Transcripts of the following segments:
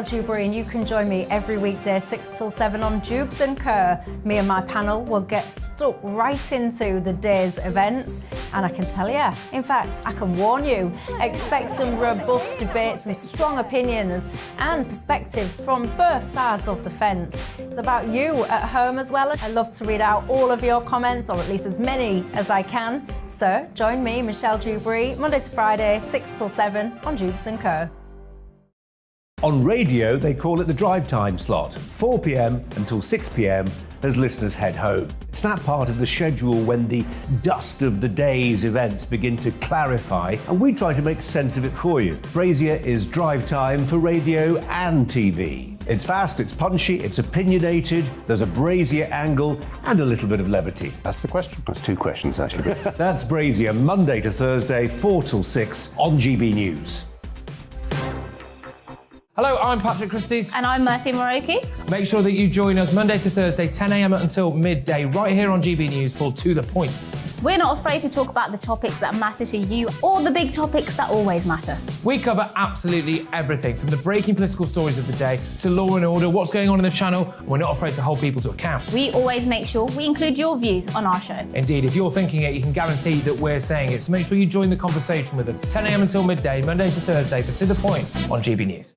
Dewberry, and you can join me every weekday 6 till 7 on Jubes & Co. Me and my panel will get stuck right into the day's events, and I can tell you, in fact, I can warn you, expect some robust debates, some strong opinions and perspectives from both sides of the fence. It's about you at home as well. I love to read out all of your comments, or at least as many as I can. So join me, Michelle Dewberry, Monday to Friday, 6 till 7 on Jubes & Co. On radio, they call it the drive time slot, 4 p.m. until 6 p.m. as listeners head home. It's that part of the schedule when the dust of the day's events begin to clarify, and we try to make sense of it for you. Brazier is drive time for radio and TV. It's fast, it's punchy, it's opinionated, there's a Brazier angle and a little bit of levity. That's the question. That's two questions, actually. That's Brazier, Monday to Thursday, 4 till 6 on GB News. Hello, I'm Patrick Christie's. And I'm Mercy Moroki. Make sure that you join us Monday to Thursday, 10 a.m. until midday, right here on GB News for To The Point. We're not afraid to talk about the topics that matter to you or the big topics that always matter. We cover absolutely everything, from the breaking political stories of the day to law and order, what's going on in the channel. We're not afraid to hold people to account. We always make sure we include your views on our show. Indeed, if you're thinking it, you can guarantee that we're saying it. So make sure you join the conversation with us, 10 a.m. until midday, Monday to Thursday for To The Point on GB News.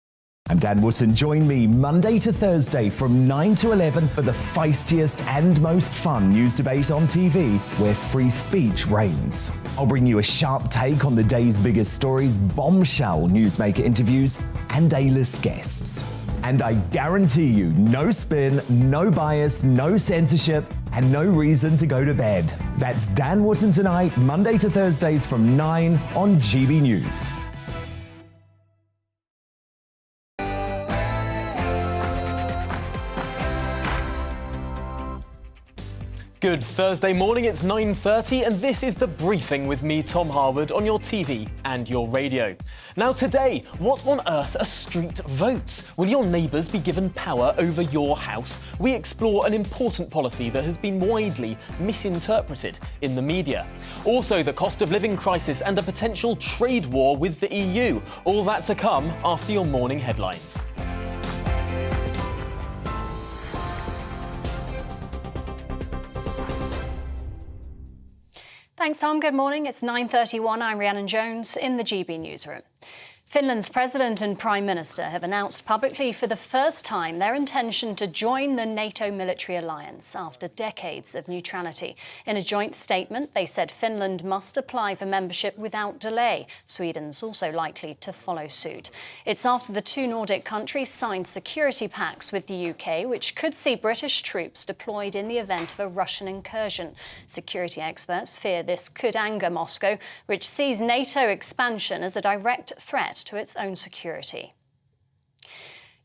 I'm Dan Wootton. Join me Monday to Thursday from 9 to 11 for the feistiest and most fun news debate on TV, where free speech reigns. I'll bring you a sharp take on the day's biggest stories, bombshell newsmaker interviews, and A-list guests. And I guarantee you, no spin, no bias, no censorship, and no reason to go to bed. That's Dan Wootton tonight, Monday to Thursdays from 9 on GB News. Good Thursday morning, it's 9:30 and this is The Briefing with me, Tom Harwood, on your TV and your radio. Now today, what on earth are street votes? Will your neighbours be given power over your house? We explore an important policy that has been widely misinterpreted in the media. Also, the cost of living crisis and a potential trade war with the EU. All that to come after your morning headlines. Thanks, Tom. Good morning. It's 9:31. I'm Rhiannon Jones in the GB newsroom. Finland's president and prime minister have announced publicly for the first time their intention to join the NATO military alliance after decades of neutrality. In a joint statement, they said Finland must apply for membership without delay. Sweden's also likely to follow suit. It's after the two Nordic countries signed security pacts with the UK, which could see British troops deployed in the event of a Russian incursion. Security experts fear this could anger Moscow, which sees NATO expansion as a direct threat to its own security.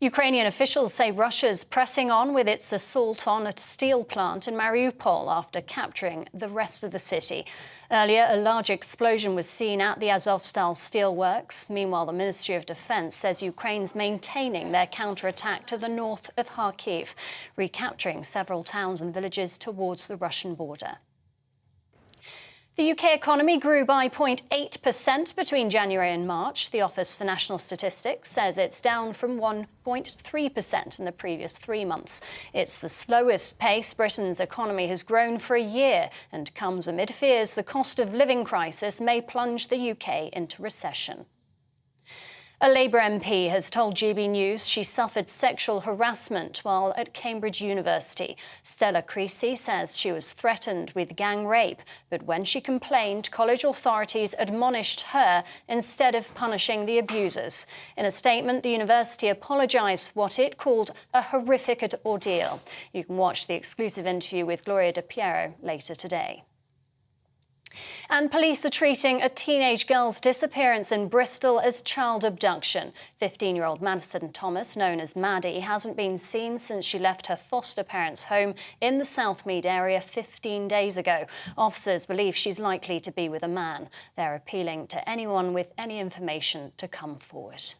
Ukrainian officials say Russia's pressing on with its assault on a steel plant in Mariupol after capturing the rest of the city. Earlier, a large explosion was seen at the Azovstal steelworks. Meanwhile, the Ministry of Defense says Ukraine's maintaining their counterattack to the north of Kharkiv, recapturing several towns and villages towards the Russian border. The UK economy grew by 0.8% between January and March. The Office for National Statistics says it's down from 1.3% in the previous 3 months. It's the slowest pace Britain's economy has grown for a year and comes amid fears the cost of living crisis may plunge the UK into recession. A Labour MP has told GB News she suffered sexual harassment while at Cambridge University. Stella Creasy says she was threatened with gang rape, but when she complained, college authorities admonished her instead of punishing the abusers. In a statement, the university apologised for what it called a horrific ordeal. You can watch the exclusive interview with Gloria De Piero later today. And police are treating a teenage girl's disappearance in Bristol as child abduction. 15-year-old Madison Thomas, known as Maddie, hasn't been seen since she left her foster parents' home in the Southmead area 15 days ago. Officers believe she's likely to be with a man. They're appealing to anyone with any information to come forward.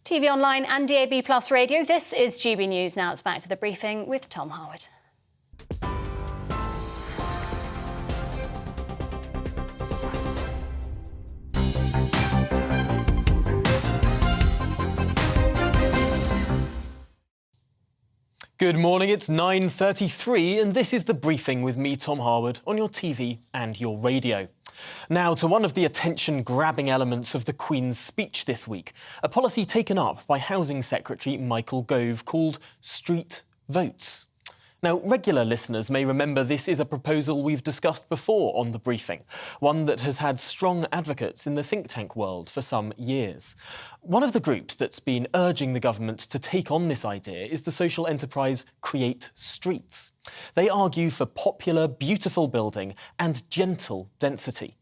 TV online and DAB+ radio, this is GB News. Now it's back to The Briefing with Tom Harwood. Good morning, it's 9:33 and this is The Briefing with me, Tom Harwood, on your TV and your radio. Now to one of the attention-grabbing elements of the Queen's speech this week, a policy taken up by Housing Secretary Michael Gove called street votes. Now, regular listeners may remember this is a proposal we've discussed before on The Briefing, one that has had strong advocates in the think tank world for some years. One of the groups that's been urging the government to take on this idea is the social enterprise Create Streets. They argue for popular, beautiful building and gentle density,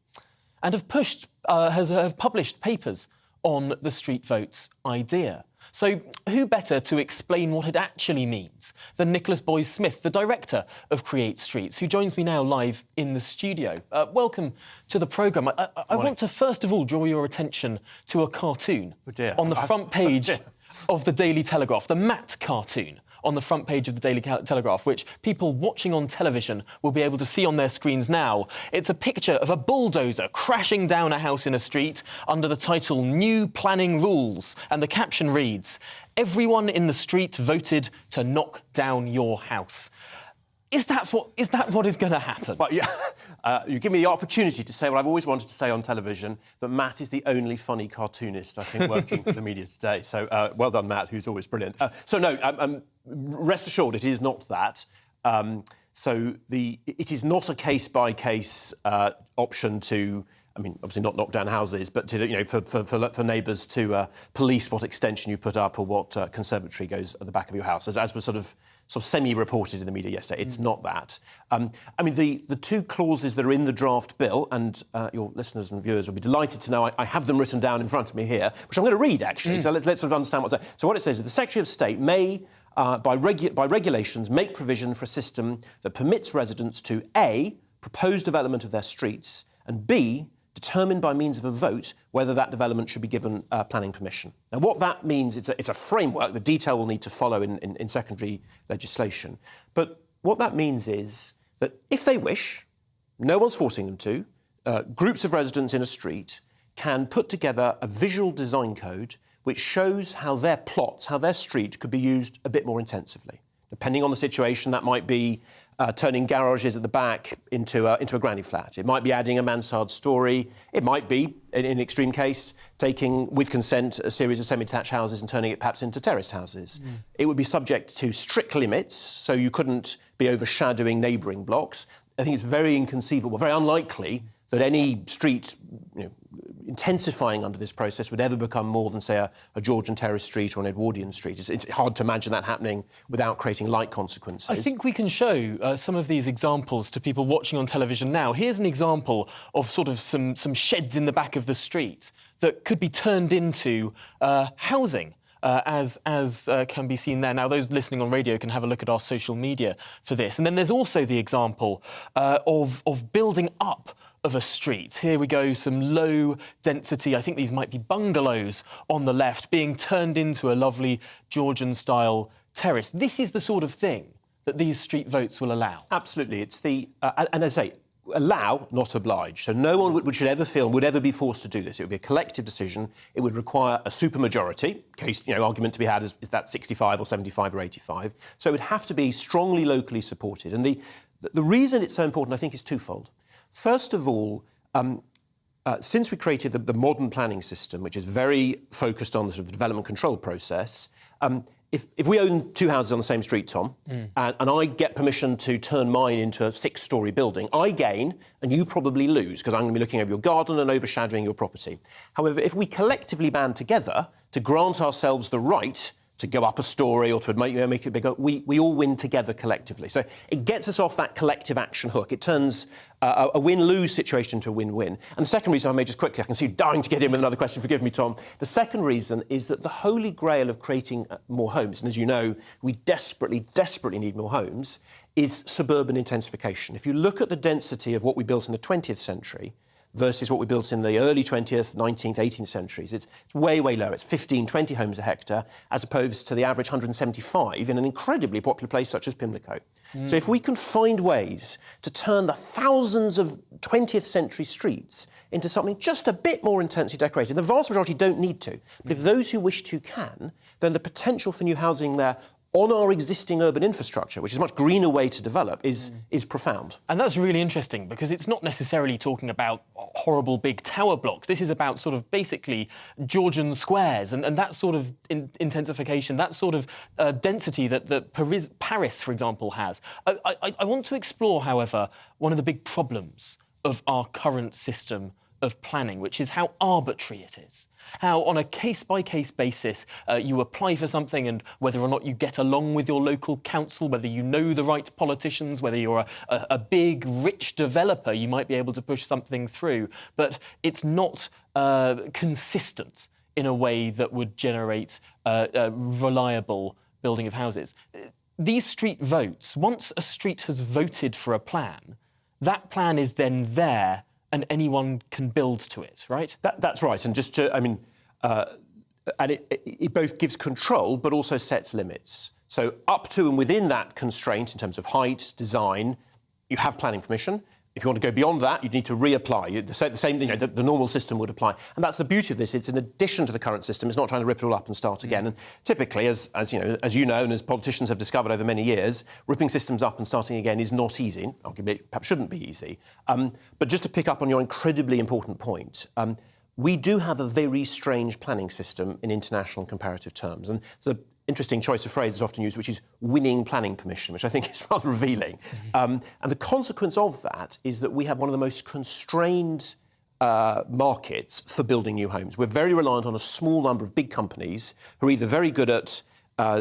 and have published papers on the street votes idea. So who better to explain what it actually means than Nicholas Boys-Smith, the director of Create Streets, who joins me now live in the studio. Welcome to the programme. I want to first of all draw your attention to a cartoon on the front page of the Daily Telegraph, the Matt cartoon on the front page of the Daily Telegraph, which people watching on television will be able to see on their screens now. It's a picture of a bulldozer crashing down a house in a street under the title New Planning Rules, and the caption reads, "Everyone in the street voted to knock down your house." Is that what is going to happen? Well, yeah, you give me the opportunity to say what I've always wanted to say on television, that Matt is the only funny cartoonist, I think, working for the media today. So well done, Matt, who's always brilliant. Rest assured, it is not that. It is not a case-by-case option to, I mean, obviously not knock down houses, but to, for neighbours to police what extension you put up or what conservatory goes at the back of your house, as was sort of semi-reported in the media yesterday. It's not that. The two clauses that are in the draft bill, and your listeners and viewers will be delighted to know I have them written down in front of me here, which I'm going to read, actually. So let's sort of understand what's there. So what it says is the Secretary of State may, by regulations, make provision for a system that permits residents to A, propose development of their streets, and B, determine by means of a vote whether that development should be given planning permission. Now, what that means, it's a framework. The detail will need to follow in secondary legislation. But what that means is that if they wish, no one's forcing them to, groups of residents in a street can put together a visual design code which shows how their plots, how their street could be used a bit more intensively. Depending on the situation, that might be turning garages at the back into a granny flat. It might be adding a mansard story. It might be, in extreme case, taking, with consent, a series of semi-detached houses and turning it perhaps into terraced houses. It would be subject to strict limits, so you couldn't be overshadowing neighbouring blocks. I think it's very inconceivable, very unlikely that any street intensifying under this process would ever become more than, say, a Georgian terrace street or an Edwardian street. It's hard to imagine that happening without creating like consequences. I think we can show some of these examples to people watching on television now. Here's an example of sort of some sheds in the back of the street that could be turned into housing. As can be seen there. Now, those listening on radio can have a look at our social media for this. And then there's also the example of building up of a street. Here we go, some low density, I think these might be bungalows on the left, being turned into a lovely Georgian-style terrace. This is the sort of thing that these street votes will allow. Absolutely. It's and as I say, allow, not oblige. So no one would ever feel and would ever be forced to do this. It would be a collective decision. It would require a supermajority. Case, argument to be had is that 65 or 75 or 85. So it would have to be strongly locally supported. And the reason it's so important, I think, is twofold. First of all, since we created the modern planning system, which is very focused on the sort of development control process, if we own two houses on the same street, Tom, and I get permission to turn mine into a 6-storey building, I gain and you probably lose because I'm going to be looking over your garden and overshadowing your property. However, if we collectively band together to grant ourselves the right to go up a story or to make it bigger, we all win together collectively. So it gets us off that collective action hook. It turns a win-lose situation into a win-win. And the second reason, I may just quickly, I can see you dying to get in with another question, forgive me, Tom. The second reason is that the holy grail of creating more homes, and as you know, we desperately, desperately need more homes, is suburban intensification. If you look at the density of what we built in the 20th century, versus what we built in the early 20th, 19th, 18th centuries. It's way, way lower. It's 15, 20 homes a hectare, as opposed to the average 175 in an incredibly popular place such as Pimlico. So if we can find ways to turn the thousands of 20th century streets into something just a bit more intensely decorated, the vast majority don't need to, but if those who wish to can, then the potential for new housing there on our existing urban infrastructure, which is a much greener way to develop, is profound. And that's really interesting because it's not necessarily talking about horrible big tower blocks. This is about sort of basically Georgian squares and that sort of intensification, that sort of density that Paris, for example, has. I want to explore, however, one of the big problems of our current system of planning, which is how arbitrary it is. How on a case-by-case basis you apply for something and whether or not you get along with your local council, whether you know the right politicians, whether you're a big, rich developer, you might be able to push something through. But it's not consistent in a way that would generate reliable building of houses. These street votes, once a street has voted for a plan, that plan is then there and anyone can build to it, right? That's right. And just to, and it both gives control but also sets limits. So up to and within that constraint in terms of height, design, you have planning permission. If you want to go beyond that, you need to reapply. The same, the normal system would apply. And that's the beauty of this. It's in addition to the current system. It's not trying to rip it all up and start again. And typically, as you know, and as politicians have discovered over many years, ripping systems up and starting again is not easy. Arguably, it perhaps shouldn't be easy. But just to pick up on your incredibly important point, we do have a very strange planning system in international and comparative terms. And the interesting choice of phrase is often used, which is winning planning permission, which I think is rather revealing. And the consequence of that is that we have one of the most constrained markets for building new homes. We're very reliant on a small number of big companies who are either very good at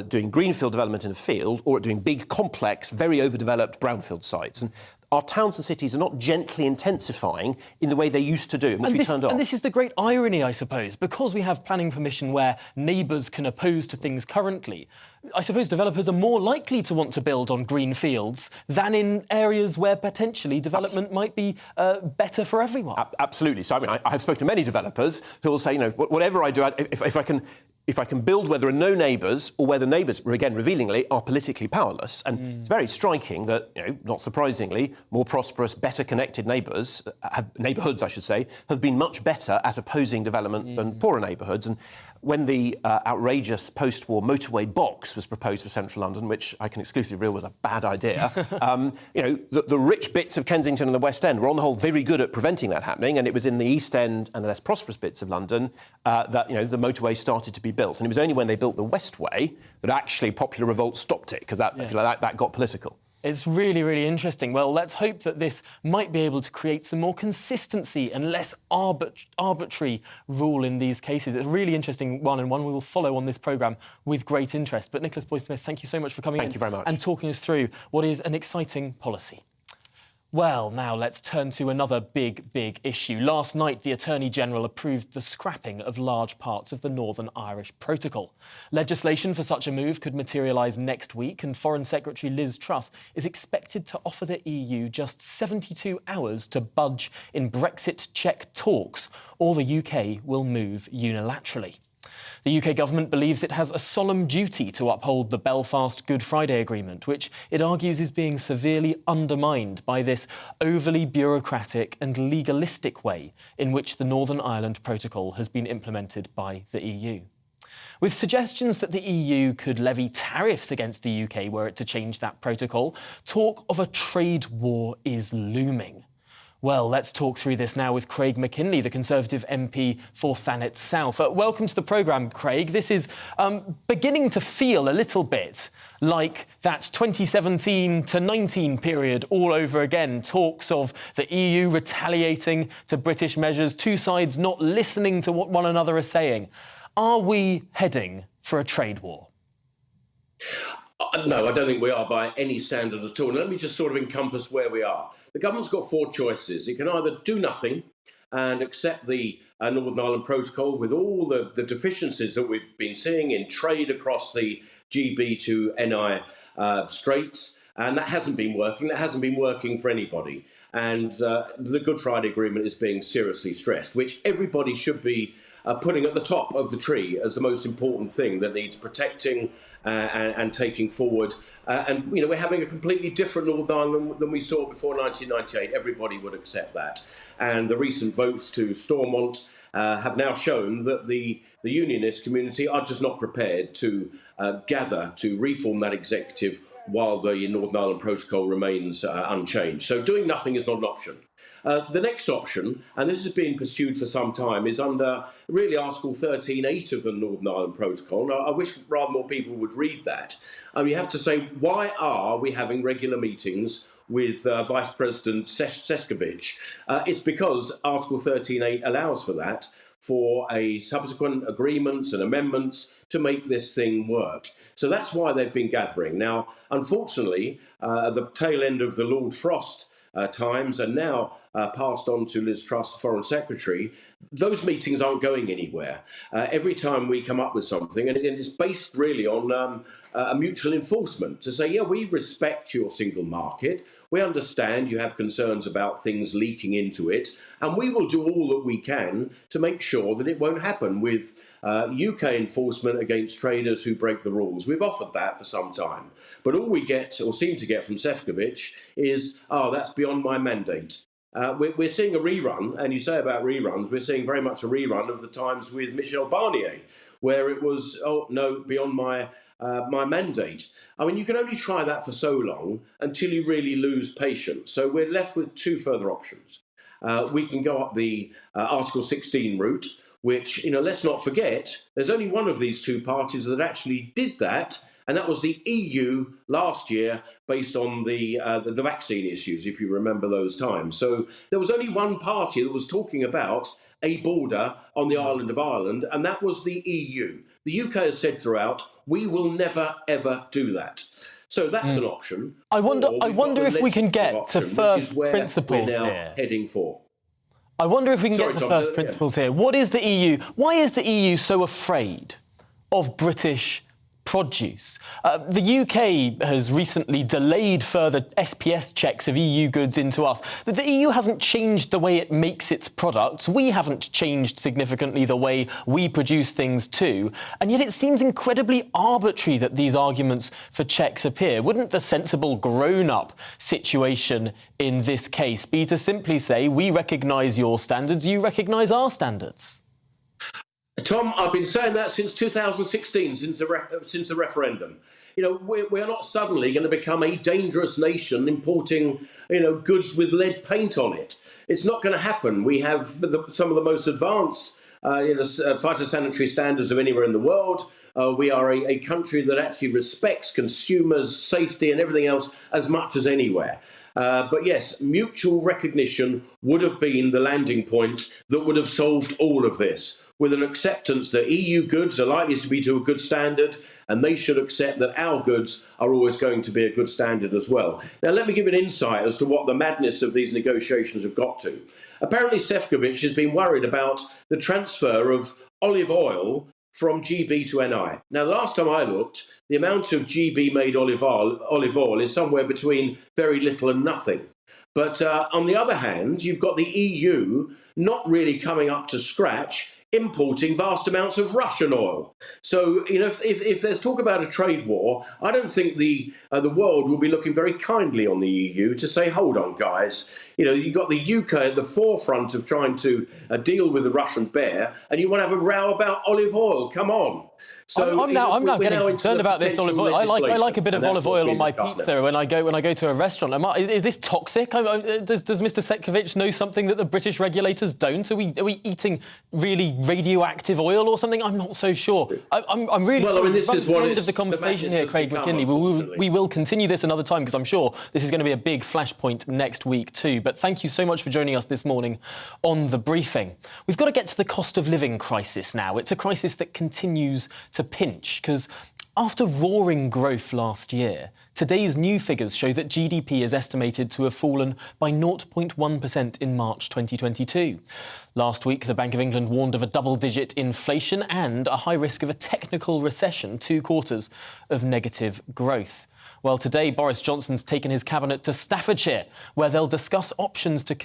doing greenfield development in a field or at doing big, complex, very overdeveloped brownfield sites. And our towns and cities are not gently intensifying in the way they used to do, which we turned off. And this is the great irony, I suppose. Because we have planning permission where neighbours can oppose to things currently, I suppose developers are more likely to want to build on green fields than in areas where potentially development might be better for everyone. Absolutely. So, I have spoken to many developers who will say, whatever I do, if I can build where there are no neighbours or where the neighbours, again, revealingly, are politically powerless. And it's very striking that, not surprisingly, more prosperous, better connected neighbourhoods, have been much better at opposing development than poorer neighbourhoods. And when the outrageous post-war motorway box was proposed for central London, which I can exclusively reveal was a bad idea, the rich bits of Kensington and the West End were on the whole very good at preventing that happening, and it was in the East End and the less prosperous bits of London that the motorway started to be built. And it was only when they built the Westway that actually popular revolt stopped it, because that got political. It's really, really interesting. Well, let's hope that this might be able to create some more consistency and less arbitrary rule in these cases. It's a really interesting one, and one we will follow on this programme with great interest. But Nicholas Boyd-Smith, thank you so much for coming in. Thank you very much. And talking us through what is an exciting policy. Well, now let's turn to another big, big issue. Last night, the Attorney-General approved the scrapping of large parts of the Northern Irish Protocol. Legislation for such a move could materialise next week, and Foreign Secretary Liz Truss is expected to offer the EU just 72 hours to budge in Brexit-check talks, or the UK will move unilaterally. The UK government believes it has a solemn duty to uphold the Belfast Good Friday Agreement, which it argues is being severely undermined by this overly bureaucratic and legalistic way in which the Northern Ireland Protocol has been implemented by the EU. With suggestions that the EU could levy tariffs against the UK were it to change that protocol, talk of a trade war is looming. Well, let's talk through this now with Craig McKinley, the Conservative MP for Thanet South. Welcome to the programme, Craig. This is beginning to feel a little bit like that 2017 to 19 period all over again. Talks of the EU retaliating to British measures, two sides not listening to what one another are saying. Are we heading for a trade war? No, I don't think we are by any standard at all. And let me just sort of encompass where we are. The government's got four choices. It can either do nothing and accept the Northern Ireland Protocol with all the deficiencies that we've been seeing in trade across the GB to NI straits, and that hasn't been working. That hasn't been working for anybody. And the Good Friday Agreement is being seriously stressed, which everybody should be putting at the top of the tree as the most important thing that needs protecting and taking forward. And we're having a completely different Northern Ireland than we saw before 1998. Everybody would accept that. And the recent votes to Stormont have now shown that the unionist community are just not prepared to gather to reform that executive while the Northern Ireland Protocol remains unchanged. So doing nothing is not an option. The next option, and this has been pursued for some time, is under really Article 13.8 of the Northern Ireland Protocol. Now, I wish rather more people would read that. You have to say, why are we having regular meetings with Vice President Šefčovič? It's because Article 13.8 allows for that, for a subsequent agreements and amendments to make this thing work. So that's why they've been gathering. Now, unfortunately, the tail end of the Lord Frost times and now passed on to Liz Truss, Foreign Secretary, those meetings aren't going anywhere. Every time we come up with something, and it's based really on a mutual enforcement to say, yeah, we respect your single market. We understand you have concerns about things leaking into it, and we will do all that we can to make sure that it won't happen with UK enforcement against traders who break the rules. We've offered that for some time. But all we get, or seem to get from Šefčovič, is, that's beyond my mandate. We're seeing a rerun, and you say about reruns, we're seeing very much a rerun of the times with Michel Barnier, where it was, no, beyond my mandate. I mean, you can only try that for so long until you really lose patience. So we're left with two further options. We can go up the Article 16 route, which, let's not forget, there's only one of these two parties that actually did that, and that was the EU last year, based on the vaccine issues, if you remember those times. So there was only one party that was talking about a border on the island of Ireland, and that was the EU. The UK has said throughout, we will never, ever do that. So that's an option. I wonder if we can get to first principles we're now here. Heading for. I wonder if we can get to first principles here. What is the EU? Why is the EU so afraid of British produce? The UK has recently delayed further SPS checks of EU goods into us. The EU hasn't changed the way it makes its products. We haven't changed significantly the way we produce things too. And yet it seems incredibly arbitrary that these arguments for checks appear. Wouldn't the sensible grown-up situation in this case be to simply say, we recognise your standards, you recognise our standards? Tom, I've been saying that since 2016, since the referendum. We're not suddenly going to become a dangerous nation importing, goods with lead paint on it. It's not going to happen. We have some of the most advanced phytosanitary standards of anywhere in the world. We are a country that actually respects consumers' safety and everything else as much as anywhere. But yes, mutual recognition would have been the landing point that would have solved all of this, with an acceptance that EU goods are likely to be to a good standard, and they should accept that our goods are always going to be a good standard as well. Now, let me give an insight as to what the madness of these negotiations have got to. Apparently, Šefčovič has been worried about the transfer of olive oil from GB to NI. Now, the last time I looked, the amount of GB-made olive oil is somewhere between very little and nothing. But on the other hand, you've got the EU not really coming up to scratch, importing vast amounts of Russian oil. So, if there's talk about a trade war, I don't think the world will be looking very kindly on the EU to say, hold on, guys. You've got the UK at the forefront of trying to deal with the Russian bear, and you want to have a row about olive oil. Come on. So I'm now getting concerned about this olive oil. I like a bit of olive oil on my pizza when I go to a restaurant. Is this toxic? Does Mr. Šefčovič know something that the British regulators don't? Are we eating really radioactive oil or something? I'm not so sure. I'm really sorry. This is the end of the conversation here, Craig McKinley. We will continue this another time, because I'm sure this is going to be a big flashpoint next week too. But thank you so much for joining us this morning on The Briefing. We've got to get to the cost of living crisis now. It's a crisis that continues to pinch, because after roaring growth last year, today's new figures show that GDP is estimated to have fallen by 0.1% in March 2022. Last week, the Bank of England warned of a double-digit inflation and a high risk of a technical recession, 2 quarters of negative growth. Well, today, Boris Johnson's taken his cabinet to Staffordshire, where they'll discuss options to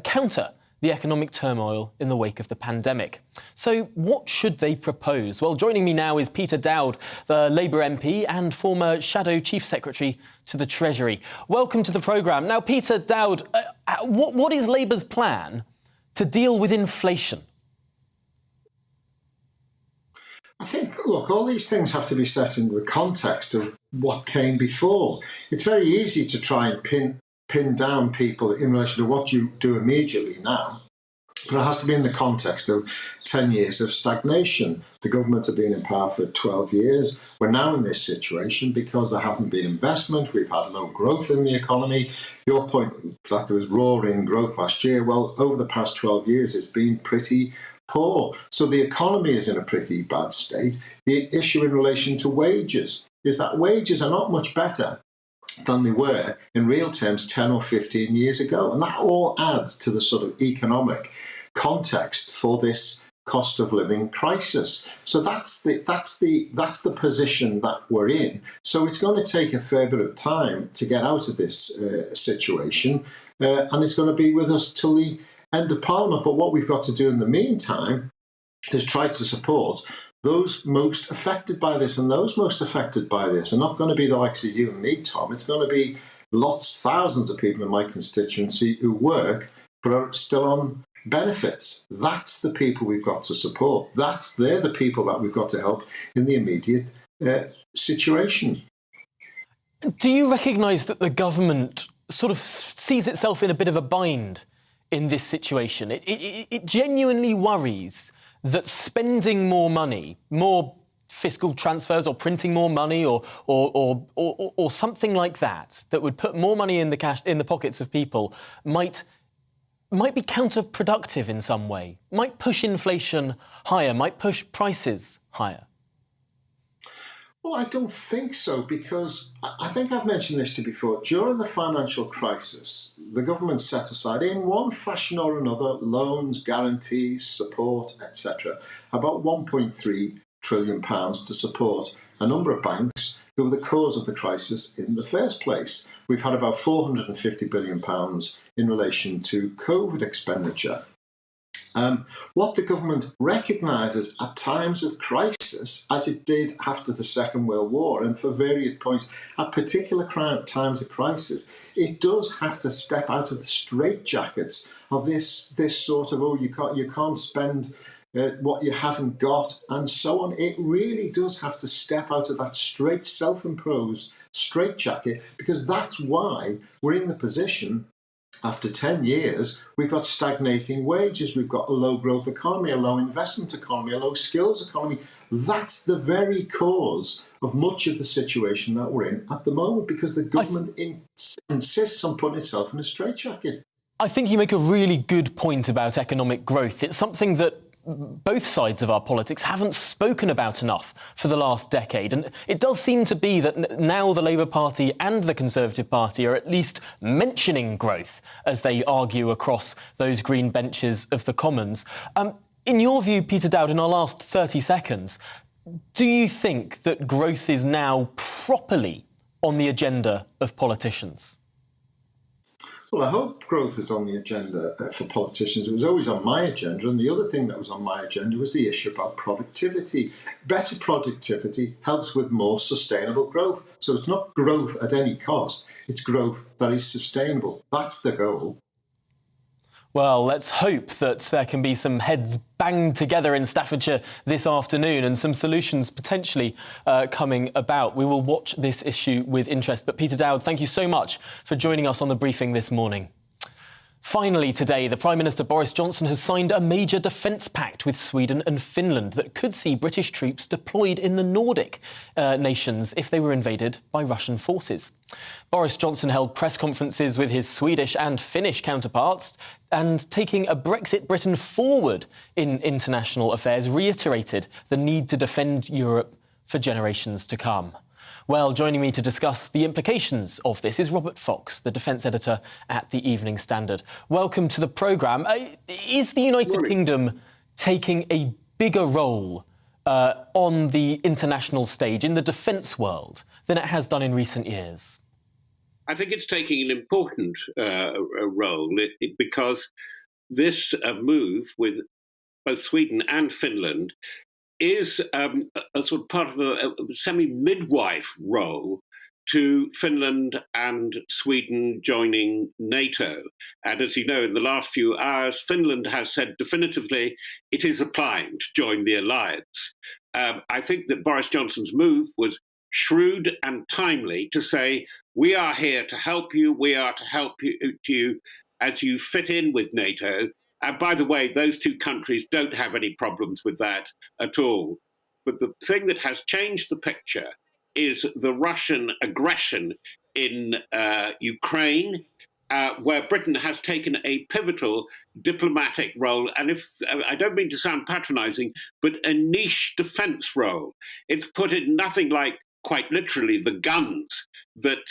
counter the economic turmoil in the wake of the pandemic. So what should they propose? Well, joining me now is Peter Dowd, the Labour MP and former Shadow Chief Secretary to the Treasury. Welcome to the programme. Now, Peter Dowd, what is Labour's plan to deal with inflation? I think, look, all these things have to be set in the context of what came before. It's very easy to try and pin down people in relation to what you do immediately now, but it has to be in the context of 10 years of stagnation. The government have been in power for 12 years. We're now in this situation because there hasn't been investment. We've had low growth in the economy. Your point that there was roaring growth last year, well, over the past 12 years, it's been pretty poor. So the economy is in a pretty bad state. The issue in relation to wages is that wages are not much better than they were in real terms 10 or 15 years ago. And that all adds to the sort of economic context for this cost of living crisis. So that's the position that we're in. So it's going to take a fair bit of time to get out of this situation, and it's going to be with us till the end of Parliament. But what we've got to do in the meantime is try to support those most affected by this, and those most affected by this are not going to be the likes of you and me, Tom. It's going to be thousands of people in my constituency who work but are still on benefits. That's the people we've got to support. They're the people that we've got to help in the immediate situation. Do you recognise that the government sort of sees itself in a bit of a bind in this situation? It genuinely worries that spending more money, more fiscal transfers or printing more money or something like that would put more money in the pockets of people might be counterproductive in some way, might push inflation higher, might push prices higher? Well, I don't think so, because I think I've mentioned this to you before. During the financial crisis, the government set aside, in one fashion or another, loans, guarantees, support, etc., about £1.3 trillion to support a number of banks who were the cause of the crisis in the first place. We've had about £450 billion in relation to COVID expenditure. What the government recognises at times of crisis, as it did after the Second World War, and for various points, at particular times of crisis, it does have to step out of the straitjackets of this sort of, you can't spend what you haven't got, and so on. It really does have to step out of that self-imposed straitjacket, because that's why we're in the position. After 10 years, we've got stagnating wages, we've got a low growth economy, a low investment economy, a low skills economy. That's the very cause of much of the situation that we're in at the moment, because the government insists on putting itself in a straitjacket. I think you make a really good point about economic growth. It's something that both sides of our politics haven't spoken about enough for the last decade. And it does seem to be that now the Labour Party and the Conservative Party are at least mentioning growth as they argue across those green benches of the Commons. In your view, Peter Dowd, in our last 30 seconds, do you think that growth is now properly on the agenda of politicians? Well, I hope growth is on the agenda for politicians. It was always on my agenda, and the other thing that was on my agenda was the issue about productivity. Better productivity helps with more sustainable growth. So it's not growth at any cost, it's growth that is sustainable. That's the goal. Well, let's hope that there can be some heads banged together in Staffordshire this afternoon and some solutions potentially coming about. We will watch this issue with interest. But Peter Dowd, thank you so much for joining us on the briefing this morning. Finally today, the Prime Minister Boris Johnson has signed a major defence pact with Sweden and Finland that could see British troops deployed in the Nordic nations if they were invaded by Russian forces. Boris Johnson held press conferences with his Swedish and Finnish counterparts and, taking a Brexit Britain forward in international affairs, reiterated the need to defend Europe for generations to come. Well, joining me to discuss the implications of this is Robert Fox, the defence editor at the Evening Standard. Welcome to the programme. Is the United Kingdom taking a bigger role on the international stage, in the defence world, than it has done in recent years? I think it's taking an important role because this move with both Sweden and Finland is a sort of part of a semi-midwife role to Finland and Sweden joining NATO. And as you know, in the last few hours, Finland has said definitively it is applying to join the alliance. I think that Boris Johnson's move was shrewd and timely to say, we are here to help you, we are to help you as you fit in with NATO. And by the way, those two countries don't have any problems with that at all. But the thing that has changed the picture is the Russian aggression in Ukraine, where Britain has taken a pivotal diplomatic role, and if I don't mean to sound patronizing, but a niche defense role. It's put in nothing like, quite literally, the guns that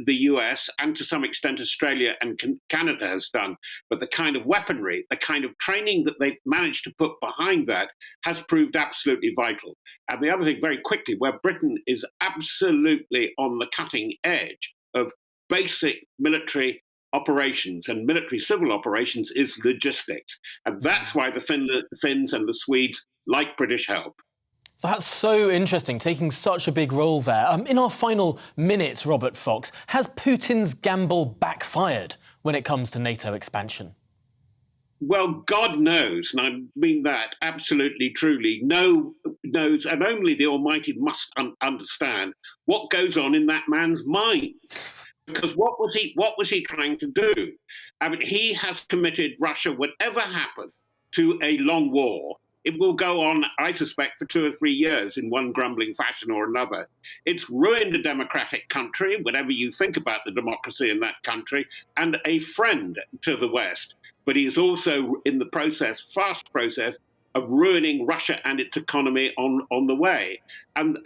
the US and to some extent Australia and Canada has done, but the kind of weaponry, the kind of training that they've managed to put behind that has proved absolutely vital. And the other thing, very quickly, where Britain is absolutely on the cutting edge of basic military operations and military civil operations, is logistics. And that's why the Finns and the Swedes like British help. That's so interesting, taking such a big role there. In our final minute, Robert Fox, has Putin's gamble backfired when it comes to NATO expansion? Well, God knows, and I mean that absolutely, truly, knows, and only the Almighty must understand what goes on in that man's mind. Because what was he trying to do? I mean, he has committed Russia, whatever happened, to a long war. It will go on, I suspect, for 2 or 3 years in one grumbling fashion or another. It's ruined a democratic country, whatever you think about the democracy in that country, and a friend to the West. But he is also in the process, fast process, of ruining Russia and its economy on the way. And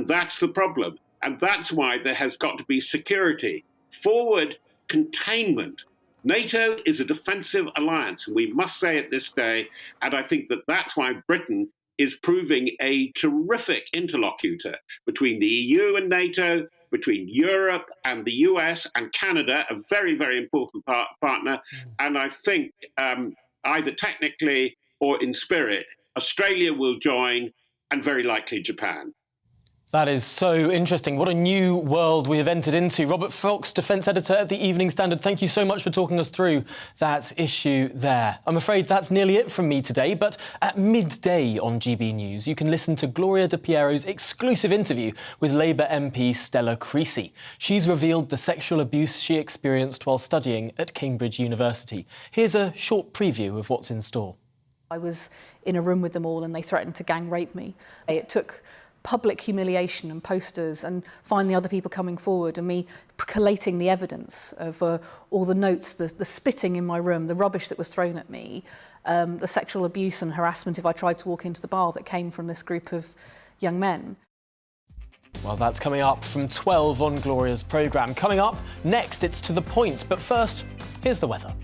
that's the problem. And that's why there has got to be security, forward containment. NATO is a defensive alliance, and we must say it this day, and I think that that's why Britain is proving a terrific interlocutor between the EU and NATO, between Europe and the US and Canada, a very, very important partner, and I think either technically or in spirit, Australia will join, and very likely Japan. That is so interesting. What a new world we have entered into. Robert Fox, defence editor at the Evening Standard, thank you so much for talking us through that issue there. I'm afraid that's nearly it from me today, but at midday on GB News, you can listen to Gloria De Piero's exclusive interview with Labour MP Stella Creasy. She's revealed the sexual abuse she experienced while studying at Cambridge University. Here's a short preview of what's in store. I was in a room with them all and they threatened to gang rape me. It took public humiliation and posters and finally other people coming forward and me collating the evidence of all the notes, the spitting in my room, the rubbish that was thrown at me, the sexual abuse and harassment if I tried to walk into the bar that came from this group of young men. Well, that's coming up from 12 on Gloria's programme. Coming up next, it's To The Point. But first, here's the weather.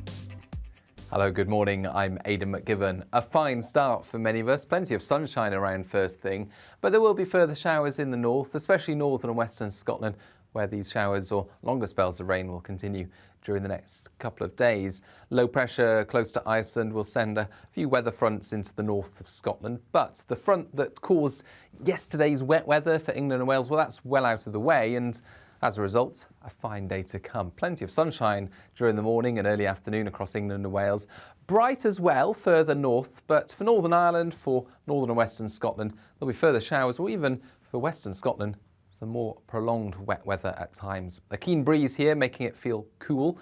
Hello, good morning. I'm Aidan McGibbon. A fine start for many of us. Plenty of sunshine around first thing, but there will be further showers in the north, especially northern and western Scotland, where these showers or longer spells of rain will continue during the next couple of days. Low pressure close to Iceland will send a few weather fronts into the north of Scotland, but the front that caused yesterday's wet weather for England and Wales, well, that's well out of the way, and as a result, a fine day to come. Plenty of sunshine during the morning and early afternoon across England and Wales. Bright as well further north, but for Northern Ireland, for northern and western Scotland, there'll be further showers, or even for western Scotland, some more prolonged wet weather at times. A keen breeze here, making it feel cool,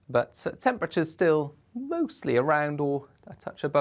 but temperatures still mostly around or a touch above